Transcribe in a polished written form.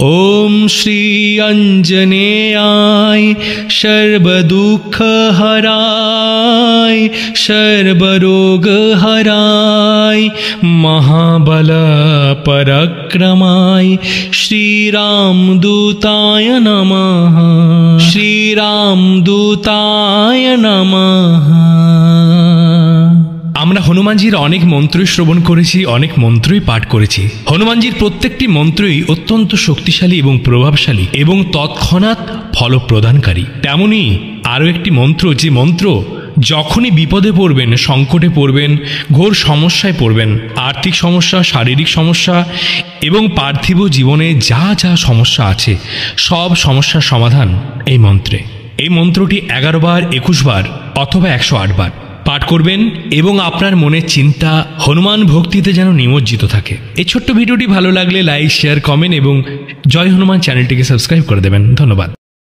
ओम श्री अंजनेयाय सर्वदुःखहराय सर्वरोगहराय महाबल पराक्रमाय श्रीरामदूताय नमः। श्रीरामदूताय नमः। আমরা হনুমানজির অনেক মন্ত্রই শ্রবণ করেছি, অনেক মন্ত্রই পাঠ করেছি। হনুমানজির প্রত্যেকটি মন্ত্রই অত্যন্ত শক্তিশালী এবং প্রভাবশালী এবং তৎক্ষণাৎ ফলপ্রদানকারী। তেমনি আরও একটি মন্ত্র, যে মন্ত্র যখনই বিপদে পড়বেন, সংকটে পড়বেন, ঘোর সমস্যায় পড়বেন, আর্থিক সমস্যা, শারীরিক সমস্যা এবং পার্থিব জীবনে যা যা সমস্যা আছে সব সমস্যার সমাধান এই মন্ত্রে। এই মন্ত্রটি 11 বার, 21 বার অথবা 108 বার পাঠ করবেন এবং আপনার মনের চিন্তা হনুমান ভক্তিতে যেন নিমজ্জিত থাকে। এই ছোট্ট ভিডিওটি ভালো লাগলে লাইক, শেয়ার, কমেন্ট এবং জয় হনুমান চ্যানেলটিকে সাবস্ক্রাইব করে দেবেন। ধন্যবাদ।